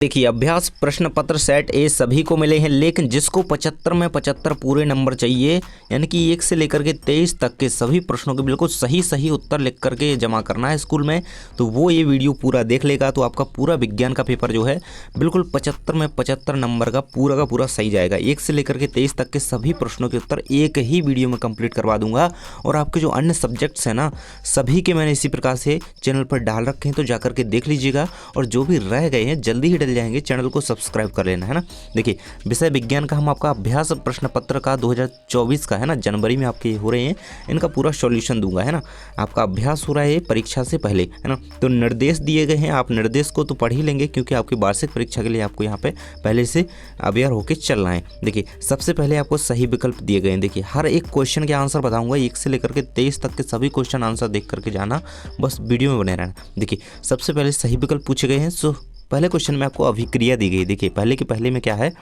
देखिए अभ्यास प्रश्न पत्र सेट ए सभी को मिले हैं, लेकिन जिसको 75 में 75 पूरे नंबर चाहिए, यानी कि 1 से लेकर के 23 तक के सभी प्रश्नों के बिल्कुल सही सही उत्तर लिख करके जमा करना है स्कूल में, तो वो ये वीडियो पूरा देख लेगा तो आपका पूरा विज्ञान का पेपर जो है बिल्कुल 75 में 75 नंबर का पूरा सही जाएगा। 1 से लेकर के 23 तक के सभी प्रश्नों के उत्तर एक ही वीडियो में कंप्लीट करवा दूंगा। और आपके जो अन्य सब्जेक्ट्स हैं ना, सभी के मैंने इसी प्रकार से चैनल पर डाल रखे हैं, तो जाकर के देख लीजिएगा। और जो भी रह गए हैं जल्दी ही जाएंगे, चैनल को सब्सक्राइब कर लेना है ना। देखिए विषय विज्ञान का हम आपका अभ्यास प्रश्न पत्र का 2024 का है ना, जनवरी में आपके हो रहे हैं, इनका पूरा सॉल्यूशन दूंगा है ना। आपका अभ्यास हो रहा है परीक्षा से पहले है ना, तो निर्देश दिए गए हैं, आप निर्देश को तो पढ़ ही लेंगे क्योंकि आपकी वार्षिक परीक्षा के लिए आपको यहाँ पे पहले से अवेयर होकर चलना है। देखिए सबसे पहले आपको सही विकल्प दिए गए हैं। देखिए हर एक क्वेश्चन के आंसर बताऊंगा, 1 से लेकर के 23 तक के सभी क्वेश्चन आंसर देख करके जाना, बस वीडियो में बने रहना। देखिए सबसे पहले सही विकल्प पूछे गए हैं। सो पहले क्वेश्चन में आपको अभिक्रिया दी गई। देखिए पहले के पहले में क्या है,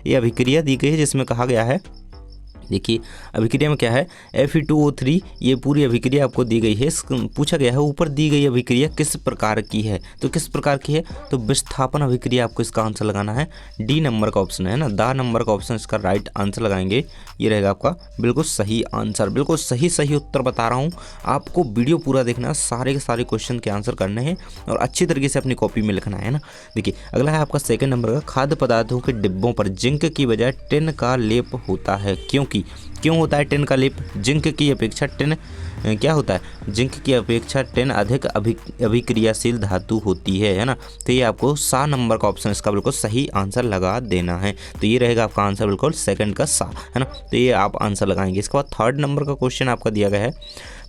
ये अभिक्रिया दी गई है जिसमें कहा गया है, देखिए अभिक्रिया में क्या है, Fe2O3, ये पूरी अभिक्रिया आपको दी गई है। पूछा गया है ऊपर दी गई अभिक्रिया किस प्रकार की है, तो किस प्रकार की है, तो विस्थापन अभिक्रिया आपको इसका आंसर लगाना है। डी नंबर का ऑप्शन है ना, दा नंबर का ऑप्शन इसका राइट आंसर लगाएंगे, ये रहेगा आपका बिल्कुल सही आंसर। बिल्कुल सही उत्तर बता रहा हूँ, आपको वीडियो पूरा देखना है, सारे के सारे क्वेश्चन के आंसर करने हैं और अच्छी तरीके से अपनी कॉपी में लिखना है ना। देखिए अगला है आपका सेकंड नंबर का, खाद्य पदार्थों के डिब्बों पर जिंक की बजाय टिन का लेप होता है, क्यों होता है टिन का लेप? जिंक की अपेक्षा टिन क्या होता है, जिंक की अपेक्षा टिन अधिक अभिक्रियाशील धातु होती है ना। तो ये आपको सा नंबर का ऑप्शन इसका बिल्कुल सही आंसर लगा देना है। तो ये रहेगा आपका आंसर बिल्कुल सेकंड का सा है ना, तो ये आप आंसर लगाएंगे। इसके बाद थर्ड नंबर का क्वेश्चन आपका दिया गया है,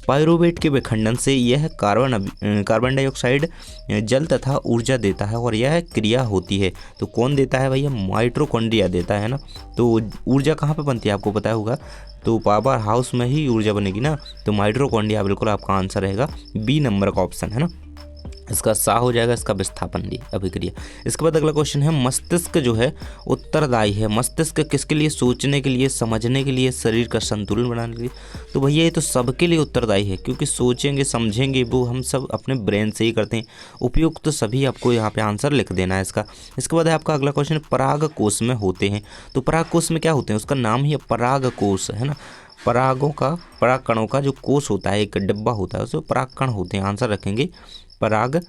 पायरुवेट के विखंडन से यह कार्बन डाइऑक्साइड जल तथा ऊर्जा देता है और यह क्रिया होती है, तो कौन देता है भैया? माइटोकॉन्ड्रिया देता है ना। तो ऊर्जा कहाँ पे बनती है आपको पता होगा, तो पावर हाउस में ही ऊर्जा बनेगी ना, तो माइटोकॉन्ड्रिया बिल्कुल आपका आंसर रहेगा, बी नंबर का ऑप्शन है ना, इसका सा हो जाएगा, इसका विस्थापन दी अभिक्रिया। इसके बाद अगला क्वेश्चन है, मस्तिष्क जो है उत्तरदायी है, मस्तिष्क किसके लिए? सोचने के लिए, समझने के लिए, शरीर का संतुलन बनाने के लिए। तो भैया ये तो सबके लिए उत्तरदायी है, क्योंकि सोचेंगे समझेंगे वो हम सब अपने ब्रेन से ही करते हैं। उपयुक्त तो सभी आपको यहाँ पे आंसर लिख देना है इसका। इसके बाद है आपका अगला क्वेश्चन, पराग कोश में होते हैं, तो पराग कोश में क्या होते हैं? उसका नाम ही है पराग कोश है ना। पराग कणों का जो कोश होता है, एक डिब्बा होता है, उसमें पराग कण होते हैं, आंसर रखेंगे पराग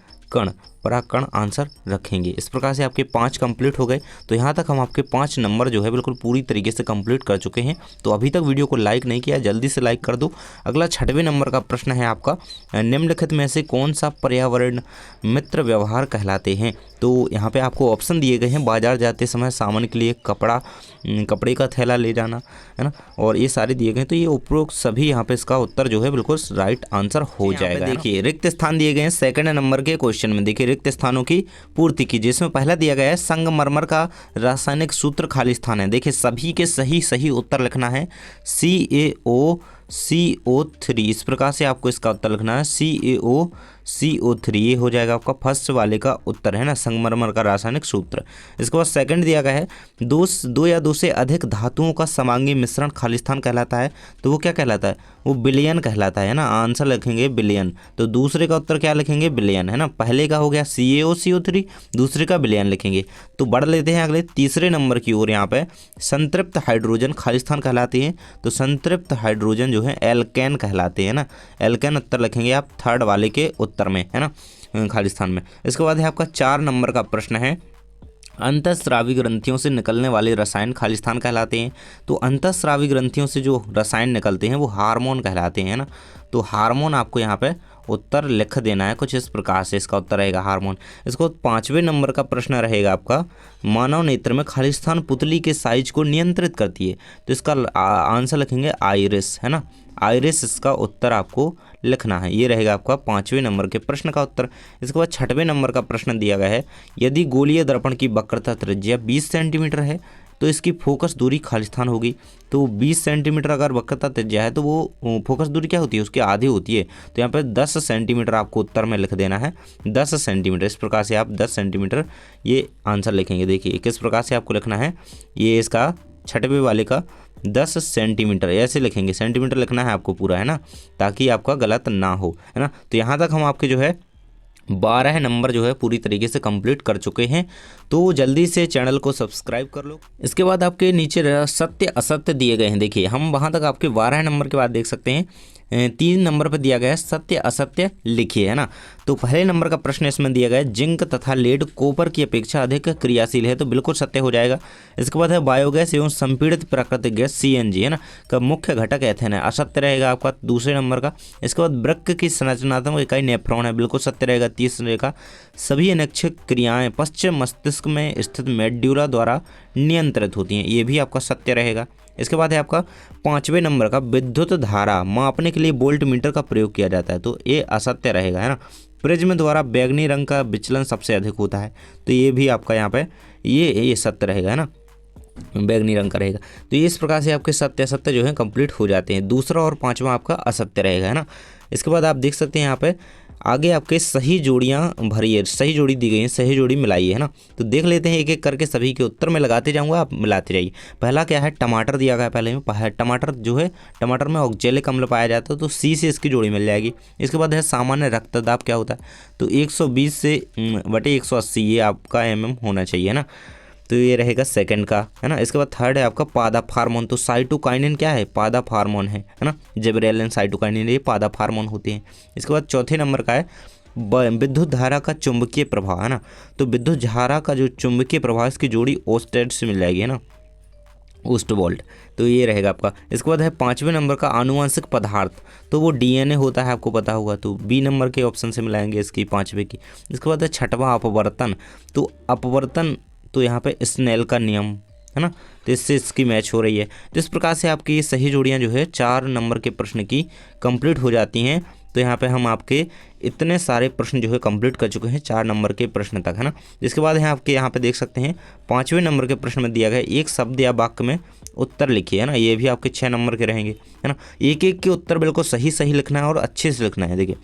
कण आंसर रखेंगे। इस प्रकार से आपके 5 कंप्लीट हो गए। तो यहाँ तक हम आपके 5 नंबर जो है बिल्कुल पूरी तरीके से कंप्लीट कर चुके हैं। तो अभी तक वीडियो को लाइक नहीं किया, जल्दी से लाइक कर दो। अगला 6वें नंबर का प्रश्न है आपका, निम्नलिखित में से कौन सा पर्यावरण मित्र व्यवहार कहलाते हैं? तो यहाँ पे आपको ऑप्शन दिए गए हैं, बाजार जाते समय सामान के लिए कपड़े का थैला ले जाना है ना, और ये सारे दिए गए हैं। तो ये उपरोक्त सभी यहाँ पे इसका उत्तर जो है बिल्कुल राइट आंसर हो जाएगा। देखिए रिक्त स्थान दिए गए हैं सेकंड नंबर के क्वेश्चन में। देखिए रिक्त स्थानों की पूर्ति कीजिए। इसमें पहला दिया गया है, संगमरमर का रासायनिक सूत्र खाली स्थान है। देखिए सभी के सही उत्तर लिखना है, CaOCO3। इस प्रकार से आपको इसका उत्तर लिखना है, CaOCO3, ये हो जाएगा आपका फर्स्ट वाले का उत्तर है ना, संगमरमर का रासायनिक सूत्र। इसके बाद सेकंड दिया गया है, दो या दो से अधिक धातुओं का समांगी मिश्रण खालिस्तान कहलाता है, तो वो क्या कहलाता है? वो विलयन कहलाता है ना, आंसर लिखेंगे विलयन। तो दूसरे का उत्तर क्या लिखेंगे? विलयन है ना। पहले का हो गया CaOCO3, दूसरे का विलयन लिखेंगे। तो बढ़ लेते हैं अगले तीसरे नंबर की ओर। यहाँ पे संतृप्त हाइड्रोजन खालिस्तान कहलाते हैं, तो संतृप्त हाइड्रोजन जो है एल्केन कहलाते हैं ना, एल्केन उत्तर लिखेंगे आप थर्ड वाले के उत्तर में है ना, खालिस्तान में। इसके बाद है आपका 4 नंबर का प्रश्न है, अंतःस्रावी ग्रंथियों से निकलने वाले रसायन खालिस्तान कहलाते हैं। तो अंतःस्रावी ग्रंथियों से जो रसायन निकलते हैं वो हार्मोन कहलाते हैं ना, तो हार्मोन आपको यहाँ पे उत्तर लिख देना है कुछ इस प्रकार से, इसका उत्तर रहेगा हार्मोन। इसको 5वें नंबर का प्रश्न रहेगा आपका, मानव नेत्र में खालिस्तान पुतली के साइज को नियंत्रित करती है, तो इसका आंसर लिखेंगे आइरिस है ना, आइरिस इसका उत्तर आपको लिखना है। ये रहेगा आपका 5वें नंबर के प्रश्न का उत्तर। इसके बाद 6वें नंबर का प्रश्न दिया गया है, यदि गोलीय दर्पण की वक्रता त्रिज्या 20 सेंटीमीटर है तो इसकी फोकस दूरी खालिस्तान होगी। तो 20 सेंटीमीटर अगर वक्रता त्रिज्या है तो वो फोकस दूरी क्या होती है? उसकी आधी होती है। तो यहाँ पे 10 सेंटीमीटर आपको उत्तर में लिख देना है, 10 सेंटीमीटर। इस प्रकार से आप 10 सेंटीमीटर ये आंसर लिखेंगे। देखिए किस प्रकार से आपको लिखना है, ये इसका 6वें वाले का 10 सेंटीमीटर ऐसे लिखेंगे, सेंटीमीटर लिखना है आपको पूरा है ना, ताकि आपका गलत ना हो है ना। तो यहाँ तक हम आपके जो है 12 नंबर जो है पूरी तरीके से कंप्लीट कर चुके हैं। तो जल्दी से चैनल को सब्सक्राइब कर लो। इसके बाद आपके नीचे सत्य असत्य दिए गए हैं। देखिए हम वहाँ तक आपके 12 नंबर के बाद देख सकते हैं 3 नंबर पर दिया गया है सत्य असत्य लिखिए, है ना। तो पहले नंबर का प्रश्न इसमें दिया गया है जिंक तथा लेड कॉपर की अपेक्षा अधिक क्रियाशील है, तो बिल्कुल सत्य हो जाएगा। इसके बाद है बायोगैस एवं संपीड़ित प्राकृतिक गैस CNG, है ना, का मुख्य घटक एथेन है, असत्य रहेगा आपका दूसरे नंबर का। इसके बाद वृक्क की संरचनात्मक इकाई नेफ्रॉन है, बिल्कुल सत्य रहेगा तीसरे का। सभी अनैच्छिक क्रियाएं पश्चिम मस्तिष्क में स्थित मेड्यूला द्वारा नियंत्रित होती हैं, ये भी आपका सत्य रहेगा। इसके बाद है आपका 5वें नंबर का विद्युत धारा मापने के लिए वोल्ट मीटर का प्रयोग किया जाता है, तो ये असत्य रहेगा, है ना। प्रिज्म द्वारा बैगनी रंग का विचलन सबसे अधिक होता है, तो ये भी आपका यहाँ पे ये सत्य रहेगा, है ना, बैगनी रंग का रहेगा। तो इस प्रकार से आपके सत्य असत्य जो है कंप्लीट हो जाते हैं। दूसरा और 5वां आपका असत्य रहेगा, है ना। इसके बाद आप देख सकते हैं यहाँ पे आगे आपके सही जोड़ियाँ भरिए, सही जोड़ी दी गई है, सही जोड़ी मिलाइए, है ना। तो देख लेते हैं एक एक करके सभी के उत्तर में लगाते जाऊंगा, आप मिलाते जाइए। पहला क्या है, टमाटर दिया गया है पहले में, टमाटर जो है टमाटर में ऑक्जेलिक अम्ल पाया जाता है, तो C से इसकी जोड़ी मिल जाएगी। इसके बाद है सामान्य रक्तदाब क्या होता है, तो 120 से बटे 180 ये आपका mm होना चाहिए, है ना, तो ये रहेगा सेकंड का, है ना। इसके बाद थर्ड है आपका पादप हार्मोन, तो साइटोकाइनिन क्या है, पादप हार्मोन है ना, जिबरेलिन साइटोकाइनिन ये पादप हार्मोन होते हैं। इसके बाद चौथे नंबर का है विद्युत धारा का चुंबकीय प्रभाव, है ना, तो विद्युत धारा का जो चुंबकीय प्रभाव इसकी जोड़ी ओस्टेट से मिल जाएगी, है ना, ओस्टवोल्ट, तो ये रहेगा आपका। इसके बाद है 5वें नंबर का आनुवंशिक पदार्थ, तो वो DNA होता है, आपको पता होगा, तो B नंबर के ऑप्शन से मिलाएंगे इसकी 5वें की। इसके बाद है 6वां अपवर्तन, तो अपवर्तन तो यहाँ पे स्नेल का नियम, है ना, तो इससे इसकी मैच हो रही है। तो इस प्रकार से आपकी ये सही जोड़ियाँ जो है 4 नंबर के प्रश्न की कंप्लीट हो जाती हैं। तो यहाँ पे हम आपके इतने सारे प्रश्न जो है कंप्लीट कर चुके हैं 4 नंबर के प्रश्न तक, है ना। इसके बाद है आपके यहाँ पे देख सकते हैं 5वें नंबर के प्रश्न में दिया गया एक शब्द या वाक्य में उत्तर लिखिए, है ना, ये भी आपके 6 नंबर के रहेंगे, है ना। एक एक के उत्तर बिल्कुल सही सही लिखना है और अच्छे से लिखना है। देखिए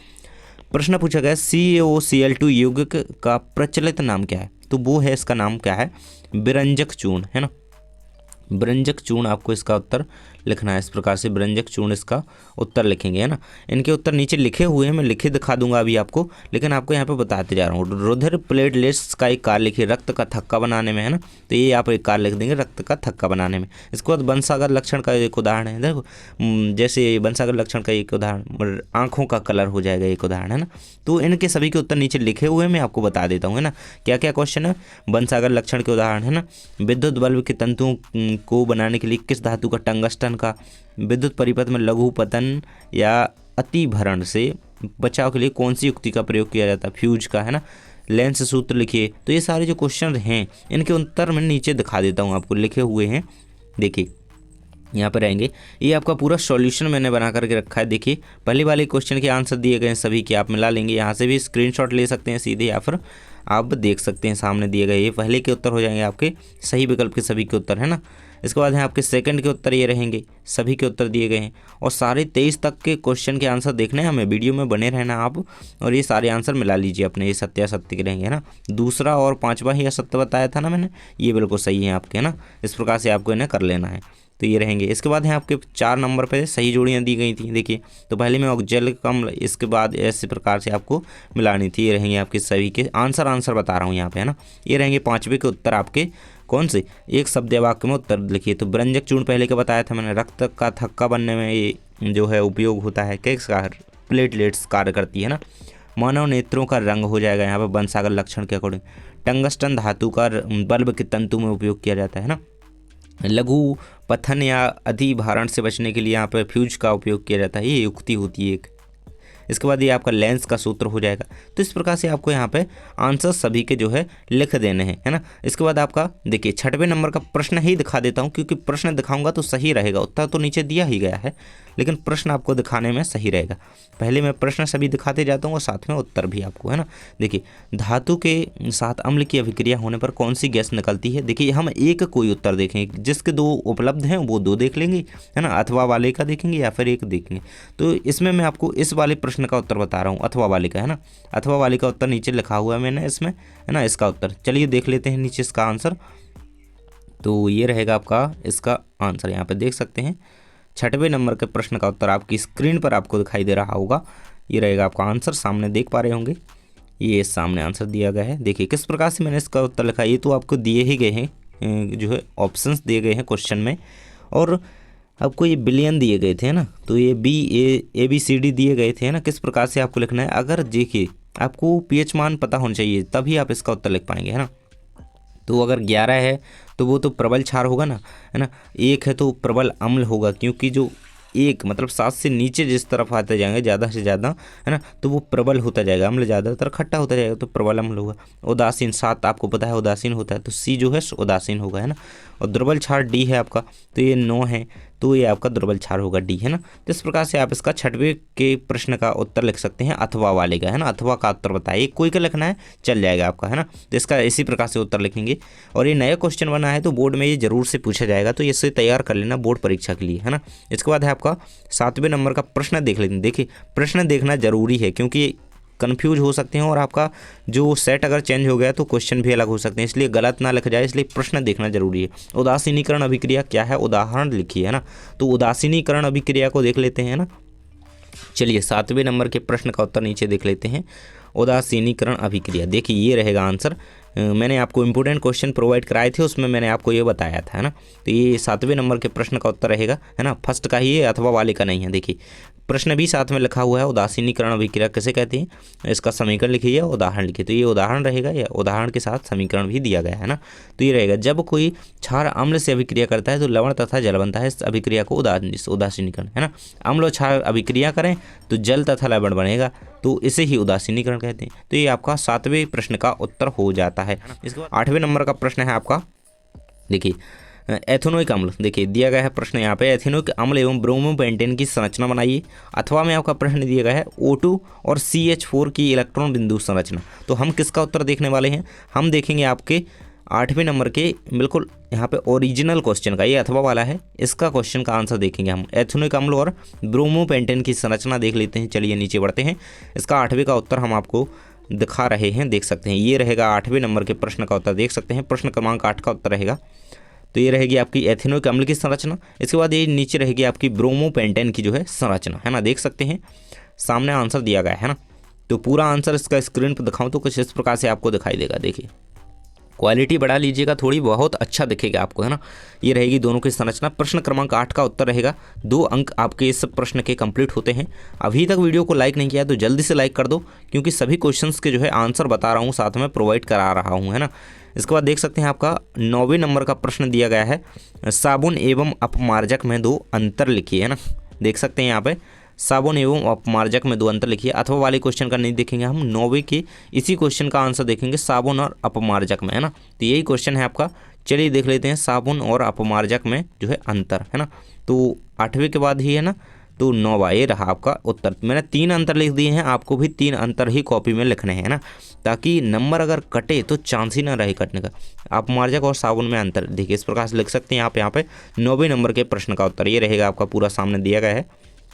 प्रश्न पूछा गया CaOCl2 यौगिक का प्रचलित नाम क्या है, तो वो है, इसका नाम क्या है, विरंजक चूर्ण, है ना, विरंजक चूर्ण आपको इसका उत्तर लिखना है। इस प्रकार से विरंजक चूर्ण इसका उत्तर लिखेंगे, है ना। इनके उत्तर नीचे लिखे हुए हैं, मैं लिखे दिखा दूंगा अभी आपको, लेकिन आपको यहाँ पे बताते जा रहा हूँ। रुधिर प्लेटलेट्स का एक कार्य लिखिए रक्त का थक्का बनाने में, है ना, तो ये आप एक कार्य लिख देंगे रक्त का थक्का बनाने में। इसके बाद बनसागर लक्षण का एक उदाहरण है, देखो जैसे बनसागर लक्षण का एक उदाहरण आँखों का कलर हो जाएगा, एक उदाहरण, है ना। तो इनके सभी के उत्तर नीचे लिखे हुए मैं आपको बता देता हूँ, है ना, क्या क्या क्वेश्चन है। बनसागर लक्षण के उदाहरण, है ना, विद्युत बल्ब के तंतुओं को बनाने के लिए किस धातु का, टंगस्टन का। विद्युत परिपथ में लघु पतन या अतिभरण से बचाव के लिए कौन सी युक्ति का प्रयोग किया जाता है, फ्यूज का, है ना। लेंस सूत्र लिखिए। तो ये सारे जो क्वेश्चन हैं इनके उत्तर मैं नीचे दिखा देता हूँ, आपको लिखे हुए हैं, देखिए यहाँ पर रहेंगे। ये आपका पूरा सॉल्यूशन मैंने बना करके रखा है। देखिए पहले वाले क्वेश्चन के आंसर दिए गए हैं सभी के, आप मिला लेंगे, यहाँ से भी स्क्रीनशॉट ले सकते हैं सीधे, या फिर आप देख सकते हैं सामने दिए गए, ये पहले के उत्तर हो जाएंगे आपके सही विकल्प के सभी के उत्तर, है ना। इसके बाद है आपके सेकंड के उत्तर ये रहेंगे, सभी के उत्तर दिए गए हैं, और सारे 23 तक के क्वेश्चन के आंसर देखने हैं हमें, वीडियो में बने रहना आप, और ये सारे आंसर मिला लीजिए अपने, ये सत्य असत्य के रहेंगे, है ना। दूसरा और 5वां ही असत्य बताया था ना मैंने, ये बिल्कुल सही है आपके, है ना। इस प्रकार से आपको इन्हें कर लेना है, तो ये रहेंगे। इसके बाद है आपके 4 नंबर पे सही जोड़ियाँ दी गई थी, देखिए तो पहले में ऑक्जेलिक अम्ल, इसके बाद ऐसे प्रकार से आपको मिलानी थी। ये रहेंगे आपके सभी के आंसर बता रहा हूँ यहाँ पे, है ना। ये रहेंगे 5वें के उत्तर आपके, कौन से, एक शब्द या वाक्य में उत्तर लिखिए। तो विरंजक चूर्ण पहले का बताया था मैंने, रक्त का थक्का बनने में ये जो है उपयोग होता है, किसका, प्लेटलेट्स कार्य करती है ना। मानव नेत्रों का रंग हो जाएगा यहाँ पर बनसागर लक्षण के अकॉर्डिंग। टंगस्टन धातु का बल्ब के तंतु में उपयोग किया जाता है ना। लघु पथन या अधिभारण से बचने के लिए यहाँ पर फ्यूज का उपयोग किया जाता है, ये युक्ति होती है एक। इसके बाद ये आपका लेंस का सूत्र हो जाएगा। तो इस प्रकार से आपको यहाँ पे आंसर सभी के जो है लिख देने हैं, है ना। इसके बाद आपका देखिए 6वें नंबर का प्रश्न ही दिखा देता हूँ, क्योंकि प्रश्न दिखाऊंगा तो सही रहेगा, उत्तर तो नीचे दिया ही गया है, लेकिन प्रश्न आपको दिखाने में सही रहेगा। पहले मैं प्रश्न सभी दिखाते जाता हूँ और साथ में उत्तर भी आपको, है ना। देखिए धातु के साथ अम्ल की अभिक्रिया होने पर कौन सी गैस निकलती है। देखिए हम एक कोई उत्तर देखेंगे, जिसके 2 उपलब्ध हैं वो 2 देख लेंगे, है ना, अथवा वाले का देखेंगे या फिर एक देखेंगे। तो इसमें मैं आपको इस वाले प्रश्न का उत्तर बता रहा हूँ, अथवा वाले का, है ना। अथवा वाले का उत्तर नीचे लिखा हुआ है मैंने इसमें, है ना, इसका उत्तर। चलिए देख लेते हैं नीचे इसका आंसर। तो ये रहेगा आपका इसका आंसर, यहाँ पे देख सकते हैं 6वें नंबर के प्रश्न का उत्तर आपकी स्क्रीन पर आपको दिखाई दे रहा होगा। ये रहेगा आपका आंसर, सामने देख पा रहे होंगे, ये सामने आंसर दिया गया है। देखिए किस प्रकार से मैंने इसका उत्तर लिखा, ये तो आपको दिए ही गए हैं, जो है ऑप्शंस दिए गए हैं क्वेश्चन में, और आपको ये बिलियन दिए गए थे ना, तो ये ABCD दिए गए थे ना, किस प्रकार से आपको लिखना है। अगर देखिए आपको pH मान पता होना चाहिए तभी आप इसका उत्तर लिख पाएंगे, है ना। तो अगर 11 है तो वो तो प्रबल क्षार होगा ना, है ना। 1 है तो प्रबल अम्ल होगा, क्योंकि जो 1 मतलब 7 से नीचे जिस तरफ आते जाएंगे ज़्यादा से ज़्यादा, है ना, तो वो प्रबल होता जाएगा, अम्ल ज़्यादातर खट्टा होता जाएगा तो प्रबल अम्ल होगा। उदासीन 7 आपको पता है उदासीन होता है, तो C जो है उदासीन होगा, है ना। और दुर्बल क्षार D है आपका, तो ये 9 है, तो ये आपका दुर्बल क्षार होगा D, है ना। तो इस प्रकार से आप इसका 6वें के प्रश्न का उत्तर लिख सकते हैं, अथवा वाले का, है ना। अथवा का उत्तर बताइए, कोई का लिखना है चल जाएगा आपका, है ना। तो इसका इसी प्रकार से उत्तर लिखेंगे। और ये नया क्वेश्चन बना है तो बोर्ड में ये जरूर से पूछा जाएगा, तो इसे तैयार कर लेना बोर्ड परीक्षा के लिए, है ना। इसके बाद है आपका 7वें नंबर का प्रश्न देख लेते हैं। देखिए प्रश्न देखना जरूरी है, क्योंकि कन्फ्यूज हो सकते हैं और आपका जो सेट अगर चेंज हो गया तो क्वेश्चन भी अलग हो सकते हैं, इसलिए गलत ना लिखा जाए, इसलिए प्रश्न देखना जरूरी है। उदासीनीकरण अभिक्रिया क्या है, उदाहरण लिखिए, है ना। तो उदासीनीकरण अभिक्रिया को देख लेते हैं ना। चलिए 7वें नंबर के प्रश्न का उत्तर नीचे देख लेते हैं। उदासीनीकरण अभिक्रिया, देखिए ये रहेगा आंसर। मैंने आपको इंपोर्टेंट क्वेश्चन प्रोवाइड कराए थे, उसमें मैंने आपको ये बताया था, है ना। तो ये 7वें नंबर के प्रश्न का उत्तर रहेगा, है ना। फर्स्ट का ही है, अथवा वाले का नहीं है। देखिए प्रश्न भी साथ में लिखा हुआ है, उदासीनीकरण अभिक्रिया किसे कहते हैं, इसका समीकरण लिखिए या उदाहरण लिखिए। तो ये उदाहरण रहेगा, या उदाहरण के साथ समीकरण भी दिया गया है ना। तो ये रहेगा, जब कोई क्षार अम्ल से अभिक्रिया करता है तो लवण तथा जल बनता है, इस अभिक्रिया को उदासीनीकरण, है ना। अम्ल और क्षार अभिक्रिया करें तो जल तथा लवण बनेगा, तो इसे ही उदासीनीकरण कहते हैं। तो ये आपका 7वें प्रश्न का उत्तर हो जाता है। इसके बाद 8वें नंबर का प्रश्न है आपका, देखिए एथेनोइक अम्ल, देखिए दिया गया है प्रश्न यहाँ पे, एथेनोइक अम्ल एवं ब्रोमोपेंटेन की संरचना बनाइए। अथवा में आपका प्रश्न दिया गया है O2 और CH4 की इलेक्ट्रॉन बिंदु संरचना। तो हम किसका उत्तर देखने वाले हैं, हम देखेंगे आपके 8वें नंबर के बिल्कुल यहाँ पे ओरिजिनल क्वेश्चन का, ये अथवा वाला है, इसका क्वेश्चन का आंसर देखेंगे हम। एथेनोइक अम्ल और ब्रोमोपेंटेन की संरचना देख लेते हैं। चलिए नीचे बढ़ते हैं, इसका 8वें का उत्तर हम आपको दिखा रहे हैं, देख सकते हैं। ये रहेगा 8वें नंबर के प्रश्न का उत्तर, देख सकते हैं। प्रश्न क्रमांक 8 का उत्तर रहेगा, तो ये रहेगी आपकी एथेनोइक अम्ल की संरचना। इसके बाद ये नीचे रहेगी आपकी ब्रोमोपेंटेन की जो है संरचना, है ना। देख सकते हैं सामने आंसर दिया गया है ना। तो पूरा आंसर इसका स्क्रीन पर दिखाऊं तो कुछ इस प्रकार से आपको दिखाई देगा। देखिए क्वालिटी बढ़ा लीजिएगा थोड़ी, बहुत अच्छा दिखेगा आपको, है ना। ये रहेगी दोनों की संरचना। प्रश्न क्रमांक 8 का उत्तर रहेगा। 2 अंक आपके इस प्रश्न के कंप्लीट होते हैं। अभी तक वीडियो को लाइक नहीं किया तो जल्दी से लाइक कर दो, क्योंकि सभी क्वेश्चंस के जो है आंसर बता रहा हूँ, साथ में प्रोवाइड करा रहा हूँ, है ना। इसके बाद देख सकते हैं आपका 9वें नंबर का प्रश्न दिया गया है, साबुन एवं अपमार्जक में 2 अंतर लिखिए, है ना। देख सकते हैं यहाँ पे साबुन एवं अपमार्जक में 2 अंतर लिखिए। अथवा वाले क्वेश्चन का नहीं देखेंगे हम, 9वें के इसी क्वेश्चन का आंसर देखेंगे साबुन और अपमार्जक में, है ना। तो यही क्वेश्चन है आपका। चलिए देख लेते हैं साबुन और अपमार्जक में जो है अंतर, है ना। तो 8वें के बाद ही है ना, तो 9वां ये रहा आपका उत्तर। मैंने 3 अंतर लिख दिए हैं, आपको भी 3 अंतर ही कॉपी में लिखने हैं ना, ताकि नंबर अगर कटे तो चांस ही ना रहे कटने का। अपमार्जक और साबुन में अंतर देखिए इस प्रकार से लिख सकते हैं आप यहाँ पे। 9वें नंबर के प्रश्न का उत्तर ये रहेगा आपका, पूरा सामने दिया गया है।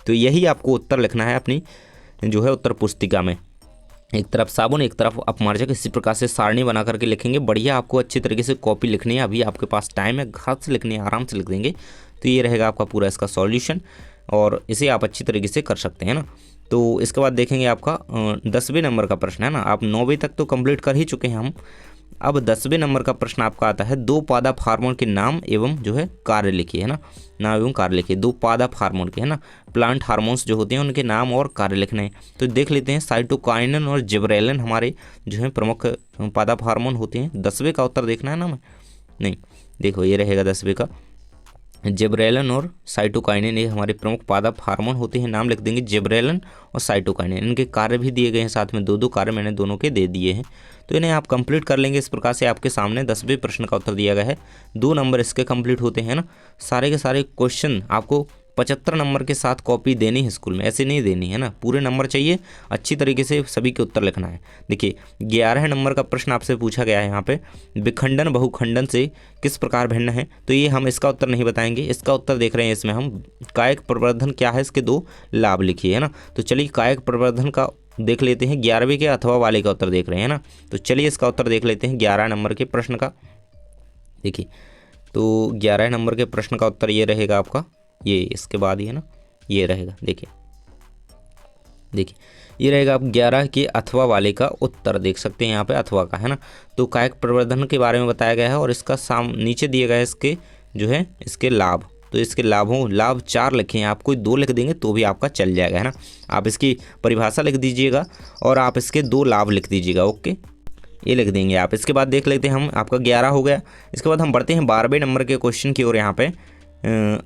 तो यही आपको उत्तर लिखना है अपनी जो है उत्तर पुस्तिका में। एक तरफ साबुन एक तरफ अपमार्जक, इसी प्रकार से सारणी बना करके लिखेंगे। बढ़िया आपको अच्छी तरीके से कॉपी लिखनी है, अभी आपके पास टाइम है, हाथ से लिखनी है, आराम से लिख देंगे। तो ये रहेगा आपका पूरा इसका सॉल्यूशन, और इसे आप अच्छी तरीके से कर सकते हैं ना। तो इसके बाद देखेंगे आपका 10वें नंबर का प्रश्न, है ना। आप 9वें तक तो कंप्लीट कर ही चुके हैं हम। अब 10वें नंबर का प्रश्न आपका आता है, 2 पादप हार्मोन के नाम एवं जो है कार्य लिखिए, है ना। नाम एवं कार्य लिखिए 2 पादप हार्मोन के, है ना। प्लांट हार्मोन्स जो होते हैं उनके नाम और कार्य लिखने हैं। तो देख लेते हैं, साइटोकाइनिन और जिबरेलिन हमारे जो है प्रमुख पादप हार्मोन होते हैं। 10वें का उत्तर देखना है ना, मैं नहीं, देखो ये रहेगा 10वें का, जिबरेलिन और साइटोकाइनिन, ये हमारे प्रमुख पादप हार्मोन होते हैं। नाम लिख देंगे जिबरेलिन और साइटोकाइनिन। इनके कार्य भी दिए गए हैं साथ में, 2-2 कार्य मैंने दोनों के दे दिए हैं। तो इन्हें आप कंप्लीट कर लेंगे। इस प्रकार से आपके सामने 10वें प्रश्न का उत्तर दिया गया है। 2 नंबर इसके कंप्लीट होते हैं ना। सारे के सारे क्वेश्चन आपको 75 नंबर के साथ कॉपी देनी है स्कूल में, ऐसे नहीं देनी है ना। पूरे नंबर चाहिए, अच्छी तरीके से सभी के उत्तर लिखना है। देखिए 11 नंबर का प्रश्न आपसे पूछा गया है यहाँ पे, विखंडन बहुखंडन से किस प्रकार भिन्न है। तो ये हम इसका उत्तर नहीं बताएंगे, इसका उत्तर देख रहे हैं इसमें हम, कायिक प्रवर्धन क्या है, इसके 2 लाभ लिखिए, है ना। तो चलिए कायिक प्रवर्धन का देख लेते हैं, 11वें के अथवा वाले का उत्तर देख रहे हैं ना। तो चलिए इसका उत्तर देख लेते हैं 11 नंबर के प्रश्न का। देखिए तो 11 नंबर के प्रश्न का उत्तर ये रहेगा आपका, ये इसके बाद ही है ना, ये रहेगा। देखिए देखिए ये रहेगा आप 11 के अथवा वाले का उत्तर, देख सकते हैं यहाँ पे अथवा का है ना। तो कायिक प्रवर्धन के बारे में बताया गया है और इसका नीचे दिए गए इसके जो है इसके लाभ। तो इसके लाभ 4 लिखे हैं, आप कोई 2 लिख देंगे तो भी आपका चल जाएगा है ना। आप इसकी परिभाषा लिख दीजिएगा और आप इसके 2 लाभ लिख दीजिएगा। ओके, ये लिख देंगे आप। इसके बाद देख लेते हैं हम, आपका 11 हो गया। इसके बाद हम बढ़ते हैं 12वें नंबर के क्वेश्चन की ओर। यहाँ पे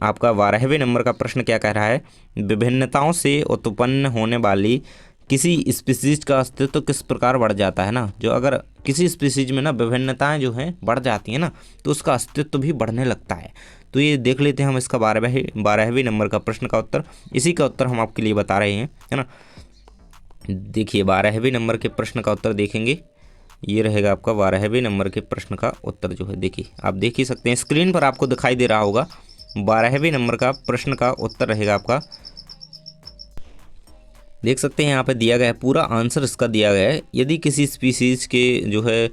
आपका 12वें नंबर का प्रश्न क्या कह रहा है, विभिन्नताओं से उत्पन्न होने वाली किसी स्पीसीज का अस्तित्व किस प्रकार बढ़ जाता है ना। जो अगर किसी स्पीसीज में ना विभिन्नताएं जो हैं बढ़ जाती हैं ना, तो उसका अस्तित्व भी बढ़ने लगता है। तो ये देख लेते हैं हम इसका 12वें नंबर का प्रश्न का उत्तर। इसी का उत्तर हम आपके लिए बता रहे हैं है ना। देखिए 12वें नंबर के प्रश्न का उत्तर देखेंगे, ये रहेगा आपका 12वें नंबर के प्रश्न का उत्तर जो है। देखिए आप देख ही सकते हैं, स्क्रीन पर आपको दिखाई दे रहा होगा। 12वें नंबर का प्रश्न का उत्तर रहेगा आपका, देख सकते हैं यहाँ पे दिया गया है, पूरा आंसर इसका दिया गया है। यदि किसी स्पीसीज के जो है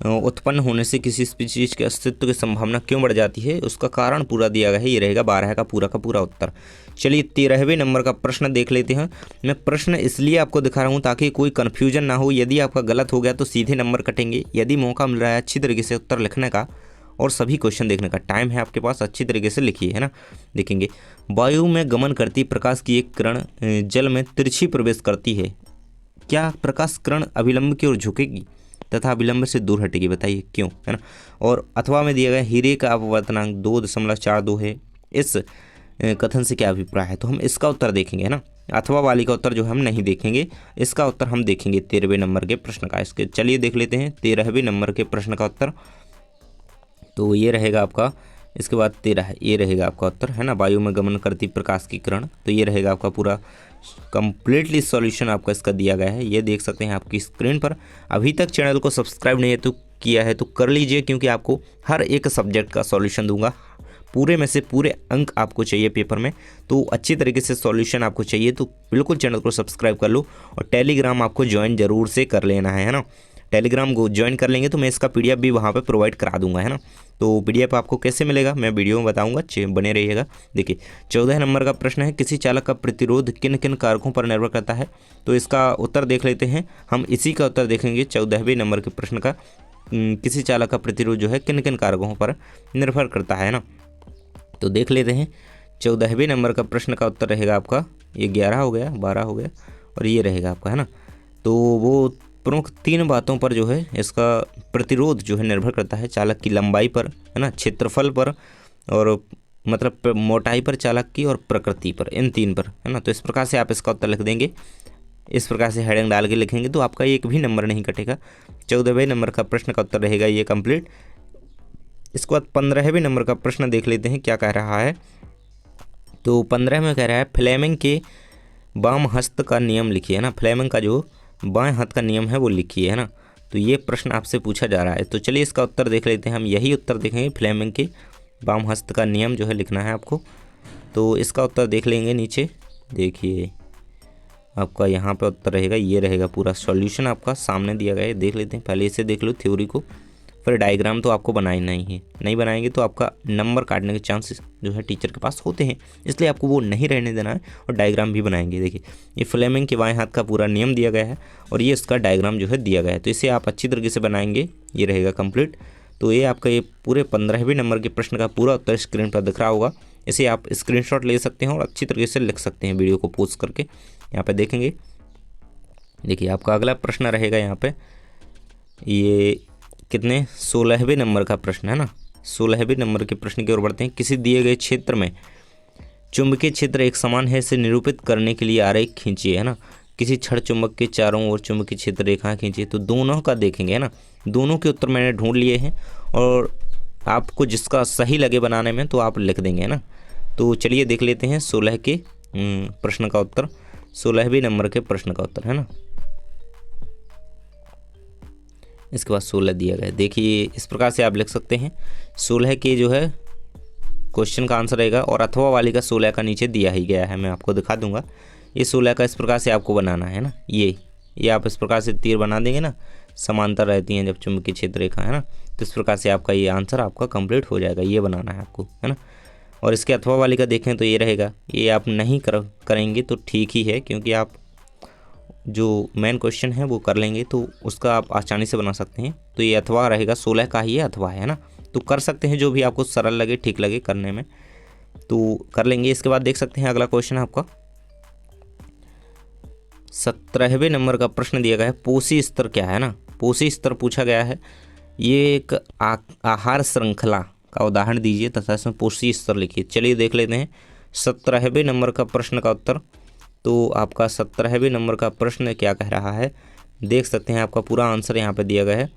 उत्पन्न होने से किसी स्पीसीज के अस्तित्व की संभावना क्यों बढ़ जाती है, उसका कारण पूरा दिया गया है। ये रहेगा 12 का पूरा उत्तर। चलिए 13वें नंबर का प्रश्न देख लेते हैं। मैं प्रश्न इसलिए आपको दिखा रहा हूँ ताकि कोई कन्फ्यूजन ना हो। यदि आपका गलत हो गया तो सीधे नंबर कटेंगे। यदि मौका मिल रहा है अच्छी तरीके से उत्तर लिखने का और सभी क्वेश्चन देखने का, टाइम है आपके पास, अच्छी तरीके से लिखिए है ना। देखेंगे, वायु में गमन करती प्रकाश की एक किरण जल में तिरछी प्रवेश करती है, क्या प्रकाश किरण अभिलंब की ओर झुकेगी तथा अभिलंब से दूर हटेगी, बताइए क्यों, है ना। और अथवा में दिया गया हीरे का अपवर्तनांक 2.42 है, इस कथन से क्या अभिप्राय है। तो हम इसका उत्तर देखेंगे है ना। अथवा वाली का उत्तर जो हम नहीं देखेंगे, इसका उत्तर हम देखेंगे 13वें नंबर के प्रश्न का। इसके चलिए देख लेते हैं 13वें नंबर के प्रश्न का उत्तर। तो ये रहेगा आपका, इसके बाद 13 है, ये रहेगा आपका उत्तर है ना। वायु में गमन करती प्रकाश की किरण, तो ये रहेगा आपका पूरा कंप्लीटली सॉल्यूशन आपका इसका दिया गया है। ये देख सकते हैं आपकी स्क्रीन पर। अभी तक चैनल को सब्सक्राइब नहीं है तो किया है तो कर लीजिए, क्योंकि आपको हर एक सब्जेक्ट का सॉल्यूशन दूंगा। पूरे में से पूरे अंक आपको चाहिए पेपर में, तो अच्छी तरीके से सॉल्यूशन आपको चाहिए तो बिल्कुल चैनल को सब्सक्राइब कर लो। और टेलीग्राम आपको ज्वाइन जरूर से कर लेना है ना। टेलीग्राम को ज्वाइन कर लेंगे तो मैं इसका पीडीएफ भी वहाँ पे प्रोवाइड करा दूंगा है ना। तो पीडीएफ आपको कैसे मिलेगा मैं वीडियो में बताऊंगा, बने रहिएगा। देखिए 14 नंबर का प्रश्न है, किसी चालक का प्रतिरोध किन किन कारकों पर निर्भर करता है। तो इसका उत्तर देख लेते हैं हम, इसी का उत्तर देखेंगे 14वें नंबर के प्रश्न का। किसी चालक का प्रतिरोध जो है किन किन कारकों पर निर्भर करता है ना। तो देख लेते हैं 14वें नंबर का प्रश्न का उत्तर रहेगा आपका, ये 11 हो गया, 12 हो गया और ये रहेगा आपका है ना। तो वो प्रमुख 3 बातों पर जो है इसका प्रतिरोध जो है निर्भर करता है, चालक की लंबाई पर है ना, क्षेत्रफल पर और मतलब मोटाई पर चालक की, और प्रकृति पर, इन 3 पर है ना। तो इस प्रकार से आप इसका उत्तर लिख देंगे, इस प्रकार से हेडिंग डाल के लिखेंगे तो आपका एक भी नंबर नहीं कटेगा। 14वें नंबर का प्रश्न का उत्तर रहेगा ये कंप्लीट। इसके बाद 15वें नंबर का प्रश्न देख लेते हैं क्या कह रहा है। तो 15 में कह रहा है फ्लेमिंग के वाम हस्त का नियम लिखिए है ना। फ्लेमिंग का जो बाएं हाथ का नियम है वो लिखिए है ना। तो ये प्रश्न आपसे पूछा जा रहा है। तो चलिए इसका उत्तर देख लेते हैं हम, यही उत्तर देखेंगे, फ्लेमिंग के वाम हस्त का नियम जो है लिखना है आपको। तो इसका उत्तर देख लेंगे नीचे, देखिए आपका यहाँ पे उत्तर रहेगा, ये रहेगा पूरा सॉल्यूशन आपका सामने दिया गया है। देख लेते हैं, पहले इसे देख लो थ्योरी को, फिर डायग्राम तो आपको बनाना ही है, नहीं बनाएंगे तो आपका नंबर काटने के चांसेस जो है टीचर के पास होते हैं, इसलिए आपको वो नहीं रहने देना है और डायग्राम भी बनाएंगे। देखिए ये फ्लेमिंग के बाएं हाथ का पूरा नियम दिया गया है और ये इसका डायग्राम जो है दिया गया है, तो इसे आप अच्छी तरीके से बनाएंगे, ये रहेगा कंप्लीट। तो ये आपका ये पूरे 15वें नंबर के प्रश्न का पूरा उत्तर स्क्रीन पर दिख रहा होगा। इसे आप स्क्रीनशॉट ले सकते हैं और अच्छी तरीके से लिख सकते हैं वीडियो को पॉज करके। यहाँ पे देखेंगे, देखिए आपका अगला प्रश्न रहेगा यहाँ पे, ये कितने 16वें नंबर का प्रश्न है ना। 16वें नंबर के प्रश्न की ओर बढ़ते हैं। किसी दिए गए क्षेत्र में चुंबकीय क्षेत्र एक समान है इसे निरूपित करने के लिए आरेख खींचिए है ना। किसी छड़ चुंबक के चारों ओर चुंबकीय क्षेत्र रेखा खींचिए। तो दोनों का देखेंगे है ना, दोनों के उत्तर मैंने ढूंढ लिए हैं और आपको जिसका सही लगे बनाने में तो आप लिख देंगे है ना। तो चलिए देख लेते हैं 16 के प्रश्न का उत्तर, 16वें नंबर के प्रश्न का उत्तर है ना। इसके बाद 16 दिया गया है। देखिए इस प्रकार से आप लिख सकते हैं, 16 के जो है क्वेश्चन का आंसर रहेगा और अथवा वाली का 16 का नीचे दिया ही गया है, मैं आपको दिखा दूंगा। ये 16 का इस प्रकार से आपको बनाना है ना। ये आप इस प्रकार से तीर बना देंगे ना, समांतर रहती हैं जब चुंबकीय क्षेत्र रेखा है ना, तो इस प्रकार से आपका ये आंसर आपका कंप्लीट हो जाएगा। ये बनाना है आपको है ना। और इसके अथवा वाली का देखें तो ये रहेगा, ये आप नहीं करेंगे तो ठीक ही है, क्योंकि आप जो मेन क्वेश्चन है वो कर लेंगे तो उसका आप आसानी से बना सकते हैं। तो ये अथवा रहेगा, 16 का ही ये अथवा है ना, तो कर सकते हैं जो भी आपको सरल लगे, ठीक लगे करने में तो कर लेंगे। इसके बाद देख सकते हैं अगला क्वेश्चन है आपका 17वें नंबर का प्रश्न दिया गया है, पोषी स्तर क्या है ना। पोषी स्तर पूछा गया है, ये एक आहार श्रृंखला का उदाहरण दीजिए तथा इसमें पोषी स्तर लिखिए। चलिए देख लेते हैं 17वें नंबर का प्रश्न का उत्तर। तो आपका 17वें नंबर का प्रश्न क्या कह रहा है, देख सकते हैं आपका पूरा आंसर यहाँ पे दिया गया है।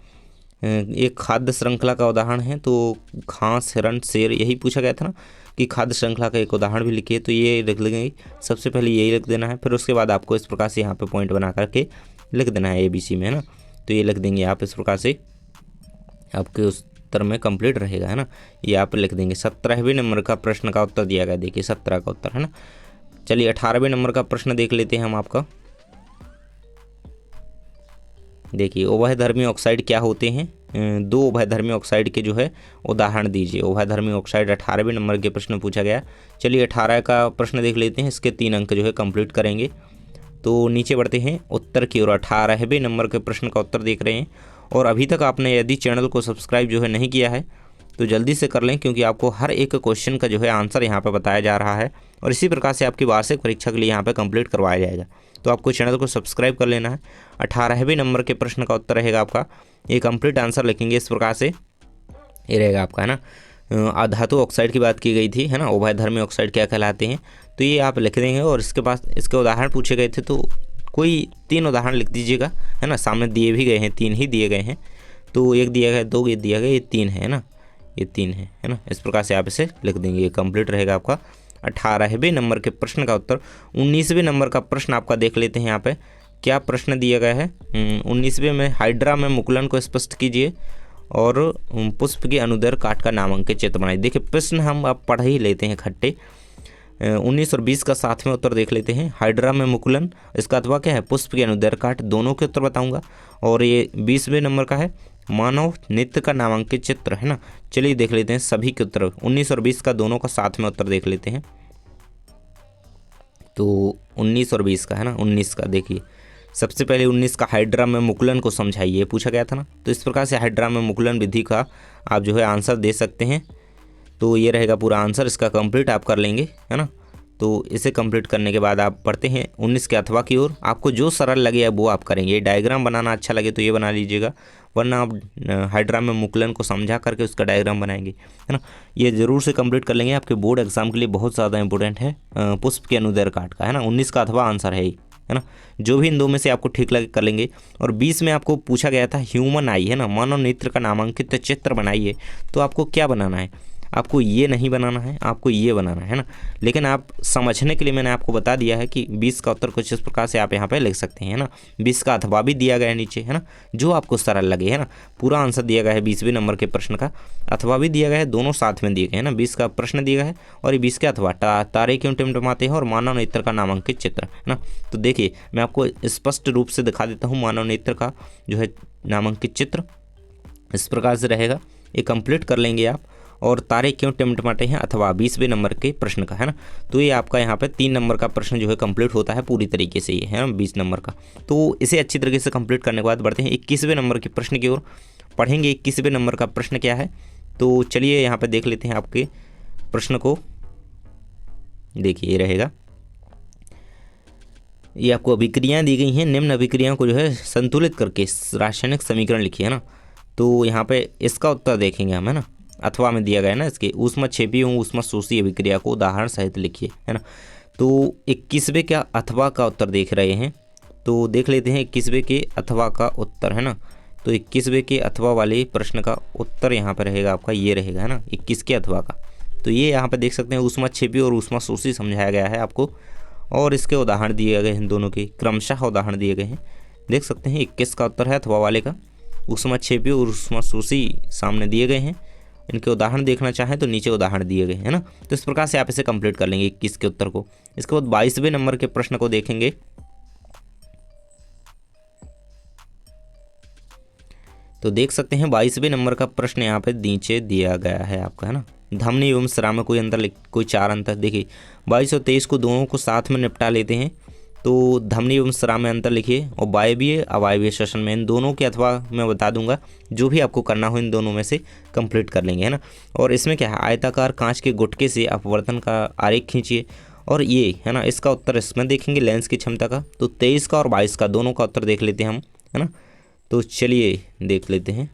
एक खाद्य श्रृंखला का उदाहरण है, तो घास, हिरण, शेर, यही पूछा गया था ना कि खाद्य श्रृंखला का एक उदाहरण भी लिखिए, तो ये लिख लेंगे। सबसे पहले यही लिख देना है, फिर उसके बाद आपको इस प्रकार से यहाँ पे पॉइंट बना करके लिख देना है ABC में, है ना। तो ये लिख देंगे आप इस प्रकार से, आपके उस उत्तर में कंप्लीट रहेगा, है ना। ये आप लिख देंगे। 17वें नंबर का प्रश्न का उत्तर दिया गया, देखिए 17 का उत्तर, है ना। चलिए 18वें नंबर का प्रश्न देख लेते हैं हम आपका। देखिए उभयधर्मी ऑक्साइड क्या होते हैं, दो उभयधर्मी ऑक्साइड के जो है उदाहरण दीजिए। उभयधर्मी ऑक्साइड 18वें नंबर के प्रश्न पूछा गया। चलिए 18 का प्रश्न देख लेते हैं, इसके 3 अंक जो है कंप्लीट करेंगे। तो नीचे बढ़ते हैं उत्तर की ओर। 18वें नंबर के प्रश्न का उत्तर देख रहे हैं, और अभी तक आपने यदि चैनल को सब्सक्राइब जो है नहीं किया है तो जल्दी से कर लें, क्योंकि आपको हर एक क्वेश्चन का जो है आंसर यहाँ पर बताया जा रहा है, और इसी प्रकार से आपकी वार्षिक परीक्षा के लिए यहाँ पर कंप्लीट करवाया जाएगा। तो आपको चैनल को सब्सक्राइब कर लेना है। 18वें नंबर के प्रश्न का उत्तर रहेगा आपका, ये कंप्लीट आंसर लिखेंगे इस प्रकार से, ये रहेगा आपका, है ना। अधातु ऑक्साइड की बात की गई थी, है ना, उभयधर्मी ऑक्साइड क्या कहलाते हैं, तो ये आप लिख देंगे। और इसके पास इसके उदाहरण पूछे गए थे, तो कोई 3 उदाहरण लिख दीजिएगा, है ना। सामने दिए भी गए हैं, 3 ही दिए गए हैं, तो एक दिया गया, 2 ये दिया गया, ये 3 है ना, ये 3 है ना। इस प्रकार से आप इसे लिख देंगे, ये कंप्लीट रहेगा आपका 18वें नंबर के प्रश्न का उत्तर। 19वें नंबर का प्रश्न आपका देख लेते हैं। यहाँ पे क्या प्रश्न दिया गया है, 19वें में हाइड्रा में मुकुलन को स्पष्ट कीजिए और पुष्प के अनुदैर्घ्य काट का नामांकित चित्र बनाइए। देखिए प्रश्न हम अब पढ़ ही लेते हैं इकट्ठे। 19 और 20 का साथ में उत्तर देख लेते हैं। हाइड्रा में मुकुलन, इसका अथवा क्या है, पुष्प के अनुदैर्घ्य काट, दोनों के उत्तर बताऊंगा। और ये 20वें नंबर का है मानव नेत्र का नामांकित चित्र, है ना। चलिए देख लेते हैं सभी के उत्तर, 19 और 20 का दोनों का साथ में उत्तर देख लेते हैं। तो 19 और 20 का, है ना, 19 का देखिए सबसे पहले 19 का हाइड्रा में मुकुलन को समझाइए पूछा गया था ना। तो इस प्रकार से हाइड्रा में मुकुलन विधि का आप जो है आंसर दे सकते हैं। तो ये रहेगा पूरा आंसर, इसका कंप्लीट आप कर लेंगे, है ना। तो इसे कंप्लीट करने के बाद आप पढ़ते हैं 19 के अथवा की ओर। आपको जो सरल लगे वो आप करेंगे। डायग्राम बनाना अच्छा लगे तो ये बना लीजिएगा, वरना आप हाइड्रा में मुकुलन को समझा करके उसका डायग्राम बनाएंगे, है ना। ये जरूर से कंप्लीट कर लेंगे, आपके बोर्ड एग्जाम के लिए बहुत ज़्यादा इंपॉर्टेंट है पुष्प के अनुदैर्घ्य काट का, है ना। 19 का अथवा आंसर है ना। जो भी इन 2 में से आपको ठीक लगे कर लेंगे। और 20 में आपको पूछा गया था ह्यूमन आई, है ना, मानव नेत्र का नामांकित चित्र बनाइए। तो आपको क्या बनाना है, आपको ये नहीं बनाना है, आपको ये बनाना है ना। लेकिन आप समझने के लिए मैंने आपको बता दिया है कि 20 का उत्तर कुछ इस प्रकार से आप यहाँ पे लिख सकते हैं ना। 20 का अथवा भी दिया गया है नीचे, है ना, जो आपको सरल लगे, है ना। पूरा आंसर दिया गया है 20वें नंबर के प्रश्न का, अथवा भी दिया गया है, दोनों साथ में दिए गए हैं ना। 20 का प्रश्न दिया गया है और ये 20 के अथवा, तारे क्यों टिमटिमाते हैं और मानव नेत्र का नामांकित चित्र, है ना। तो देखिए मैं आपको स्पष्ट रूप से दिखा देता हूँ मानव नेत्र का जो है नामांकित चित्र इस प्रकार से रहेगा। ये कंप्लीट कर लेंगे आप। और तारे क्यों टिमटिमाते हैं अथवा 20वें नंबर के प्रश्न का, है ना। तो ये आपका यहाँ पे 3 नंबर का प्रश्न जो है कंप्लीट होता है पूरी तरीके से, ये है ना 20 नंबर का। तो इसे अच्छी तरीके से कंप्लीट करने के बाद बढ़ते हैं 21वें नंबर के प्रश्न की ओर। पढ़ेंगे 21वें नंबर का प्रश्न क्या है। तो चलिए यहाँ पर देख लेते हैं आपके प्रश्न को। देखिए ये रहेगा, ये आपको अभिक्रियाएँ दी गई हैं, निम्न अभिक्रियाओं को जो है संतुलित करके रासायनिक समीकरण लिखिए, है ना। तो यहाँ पे इसका उत्तर देखेंगे हम, है ना। अथवा में दिया गया है ना, इसके ऊष्मक्षेपी एवं ऊष्मशोषी अभिक्रिया को उदाहरण सहित लिखिए, है ना। तो 21वें का अथवा का उत्तर देख रहे हैं, तो देख लेते हैं 21वें के अथवा का उत्तर, है ना। तो 21वें के अथवा वाले प्रश्न का उत्तर यहाँ पर रहेगा आपका, ये रहेगा, है ना, 21 के अथवा का। तो ये यहाँ पर देख सकते हैं ऊष्मक्षेपी और ऊष्मशोषी समझाया गया है आपको, और इसके उदाहरण दिए गए हैं, दोनों के क्रमशः उदाहरण दिए गए हैं। देख सकते हैं 21 का उत्तर है अथवा वाले का, ऊष्मक्षेपी और ऊष्मशोषी सामने दिए गए हैं। इनके उदाहरण देखना चाहें तो नीचे उदाहरण दिए गए हैं ना। तो इस प्रकार से आप इसे कंप्लीट कर लेंगे 21 के उत्तर को। इसके बाद 22वें नंबर के प्रश्न को देखेंगे। तो देख सकते हैं 22वें नंबर का प्रश्न यहाँ पे नीचे दिया गया है आपका, है ना। धमनी एवं स्राव में कोई अंतर, कोई 4 अंतर। देखिए 22 और 23 को दोनों को साथ में निपटा लेते हैं। तो धमनी एवं स्राव में अंतर लिखिए और वायवीय अवायवीय श्वसन में, इन दोनों के अथवा मैं बता दूंगा, जो भी आपको करना हो इन दोनों में से कंप्लीट कर लेंगे, है ना। और इसमें क्या है, आयताकार कांच के गुटके से अपवर्तन का आरेख खींचिए, और ये है ना इसका उत्तर इसमें देखेंगे लेंस की क्षमता का। तो 23 का और 22 का दोनों का उत्तर देख लेते हैं हम, है ना। तो चलिए देख लेते हैं,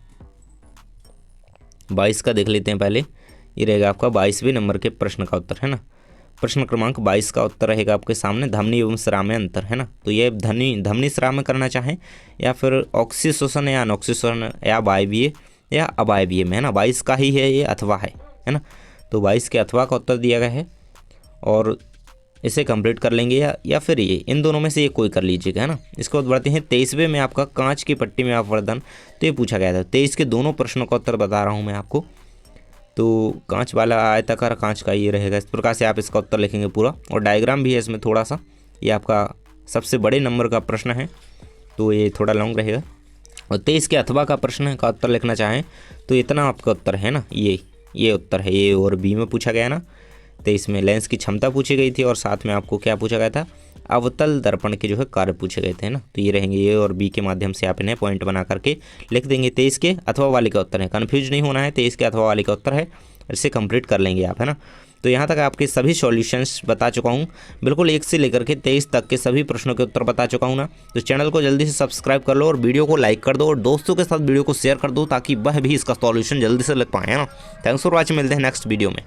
22 का देख लेते हैं पहले। ये रहेगा आपका 22वें नंबर के प्रश्न का उत्तर, है ना। प्रश्न क्रमांक 22 का उत्तर रहेगा आपके सामने, धमनी एवं स्राव में अंतर, है ना। तो ये धमनी स्राव में करना चाहें या फिर ऑक्सीशोषण या अनऑक्सीशोषण या वायवीय या अवायवीय में, है ना। 22 का ही है ये, अथवा है ना। तो 22 के अथवा का उत्तर दिया गया है और इसे कंप्लीट कर लेंगे या फिर ये इन दोनों में से ये कोई कर लीजिएगा, है ना। इसके बाद बढ़ते हैं 23वें में आपका कांच की पट्टी में अपवर्तन। तो ये पूछा गया था, 23 के दोनों प्रश्नों का उत्तर बता रहा हूँ मैं आपको। तो कांच वाला आयताकार कांच का ये रहेगा, इस प्रकार से आप इसका उत्तर लिखेंगे पूरा, और डायग्राम भी है इसमें थोड़ा सा। ये आपका सबसे बड़े नंबर का प्रश्न है तो ये थोड़ा लॉन्ग रहेगा। और 23 के अथवा का प्रश्न का उत्तर लिखना चाहें तो इतना आपका उत्तर है ना, ये उत्तर है। ए और बी में पूछा गया ना। 23 में लेंस की क्षमता पूछी गई थी और साथ में आपको क्या पूछा गया था, अवतल दर्पण के जो है कार्य पूछे गए थे ना। तो ये रहेंगे ए और बी के माध्यम से आप इन्हें पॉइंट बना करके लिख देंगे। 23 के अथवा वाले का उत्तर है, कन्फ्यूज नहीं होना है, 23 के अथवा वाले का उत्तर है, इसे कंप्लीट कर लेंगे आप, है ना। तो यहाँ तक आपके सभी सॉल्यूशंस बता चुका हूँ, बिल्कुल 1 से लेकर के 23 तक के सभी प्रश्नों के उत्तर बता चुका हूँ ना। तो चैनल को जल्दी से सब्सक्राइब कर लो और वीडियो को लाइक कर दो और दोस्तों के साथ वीडियो को शेयर कर दो ताकि वह भी इसका सॉल्यूशन जल्दी से लग पाए, है ना। थैंक्स फॉर वॉचिंग, मिलते हैं नेक्स्ट वीडियो में।